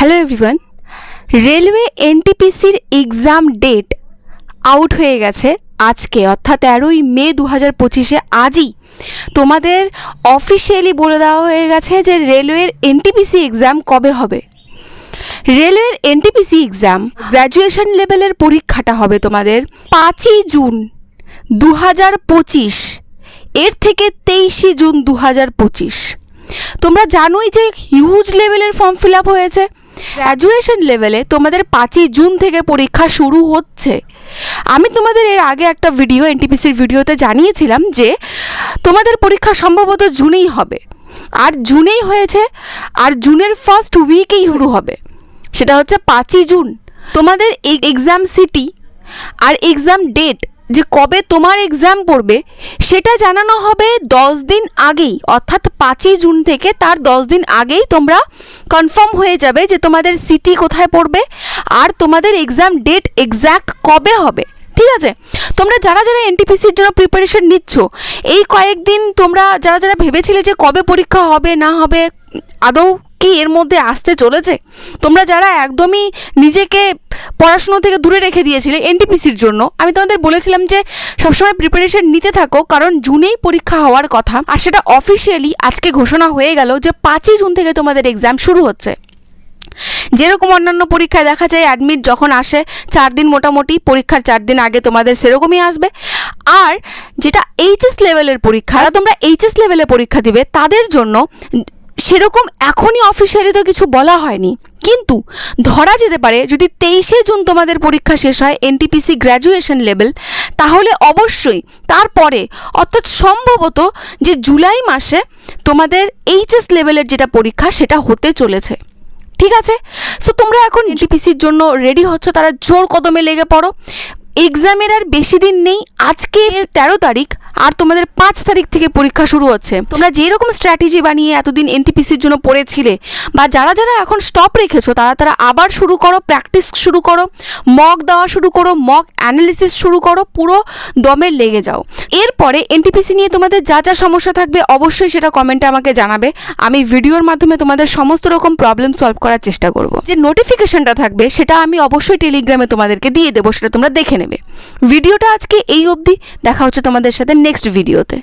Hello everyone, railway এনটিপিসির exam date out হয়ে গেছে আজকে, অর্থাৎ 13ই মে 2025-এ আজই তোমাদের অফিসিয়ালি বলে দেওয়া হয়ে গেছে যে রেলওয়ের এনটিপিসি এক্সাম কবে হবে। রেলওয়ের এনটিপিসি এক্সাম গ্র্যাজুয়েশন লেভেলের পরীক্ষাটা হবে তোমাদের 5ই জুন 2025 এর থেকে 23 জুন 2025। তোমরা জানোই যে হিউজ লেভেলের ফর্ম ফিল আপ হয়েছে। গ্র্যাজুয়েশন লেভেলে তোমাদের 5ই জুন থেকে পরীক্ষা শুরু হচ্ছে। আমি তোমাদের এর আগে একটা ভিডিও এনটিপিসির ভিডিওতে জানিয়েছিলাম যে তোমাদের পরীক্ষা সম্ভবত জুনেই হবে, আর জুনেই হয়েছে, আর জুনের ফার্স্ট উইকেই শুরু হবে, সেটা হচ্ছে 5ই জুন। তোমাদের এক্সাম সিটি আর এক্সাম ডেট যে কবে তোমার এক্সাম পড়বে সেটা জানানো হবে 10 দিন আগেই, অর্থাৎ 5ই জুন থেকে তার 10 দিন আগেই তোমরা কনফার্ম হয়ে যাবে যে তোমাদের সিটি কোথায় পড়বে আর তোমাদের এক্সাম ডেট এক্স্যাক্ট কবে হবে। ঠিক আছে, তোমরা যারা যারা এনটিপিসির জন্য প্রিপারেশন নিচ্ছ, এই কয়েকদিন তোমরা যারা যারা ভেবেছিলে যে কবে পরীক্ষা হবে না হবে, আদৌ কি এর মধ্যে আসতে চলেছে, তোমরা যারা একদমই নিজেকে পড়াশুনো থেকে দূরে রেখে দিয়েছিলে এনটিপিসির জন্য, আমি তোমাদের বলেছিলাম যে সবসময় প্রিপারেশন নিতে থাকো, কারণ জুনেই পরীক্ষা হওয়ার কথা। আর সেটা অফিসিয়ালি আজকে ঘোষণা হয়ে গেল যে 5ই জুন থেকে তোমাদের এক্সাম শুরু হচ্ছে। যেরকম অন্যান্য পরীক্ষায় দেখা যায় অ্যাডমিট যখন আসে 4 দিন, মোটামুটি পরীক্ষার 4 দিন আগে তোমাদের সেরকমই আসবে। আর যেটা এইচএস লেভেলের পরীক্ষা, তোমরা এইচএস লেভেলে পরীক্ষা দিবে তাদের জন্য সেরকম এখনই অফিসিয়ালি তো কিছু বলা হয়নি, কিন্তু ধরা যেতে পারে যদি 23শে জুন তোমাদের পরীক্ষা শেষ হয় এনটিপিসি গ্র্যাজুয়েশন লেভেল, তাহলে অবশ্যই তারপরে অর্থাৎ সম্ভবত যে জুলাই মাসে তোমাদের এইচএস লেভেলের যেটা পরীক্ষা সেটা হতে চলেছে। ঠিক আছে, সো তোমরা এখন এনটিপিসির জন্য রেডি হচ্ছ, তারা জোর কদমে লেগে পড়ো। এক্সামের আর বেশি দিন নেই, আজকে 13 তারিখ, আর তোমাদের 5 তারিখ থেকে পরীক্ষা শুরু হচ্ছে। তোমরা যেরকম স্ট্র্যাটেজি বানিয়ে এতদিন এনটিপিসির জন্য পড়েছিলে, বা যারা যারা এখন স্টপ রেখেছো তারা আবার শুরু করো, প্র্যাকটিস শুরু করো, মক দেওয়া শুরু করো, মক অ্যানালিসিস শুরু করো, পুরো দমে লেগে যাও। এরপরে এনটিপিসি নিয়ে তোমাদের যা যা সমস্যা থাকবে অবশ্যই সেটা কমেন্টে আমাকে জানাবে। আমি ভিডিওর মাধ্যমে তোমাদের সমস্ত রকম প্রবলেম সলভ করার চেষ্টা করব। যে নোটিফিকেশনটা থাকবে সেটা আমি অবশ্যই টেলিগ্রামে তোমাদেরকে দিয়ে দেবো, সেটা তোমরা দেখে নেবে। ভিডিওটা আজকে এই অবধি, দেখা হচ্ছে তোমাদের সাথে নেক্সট ভিডিওতে।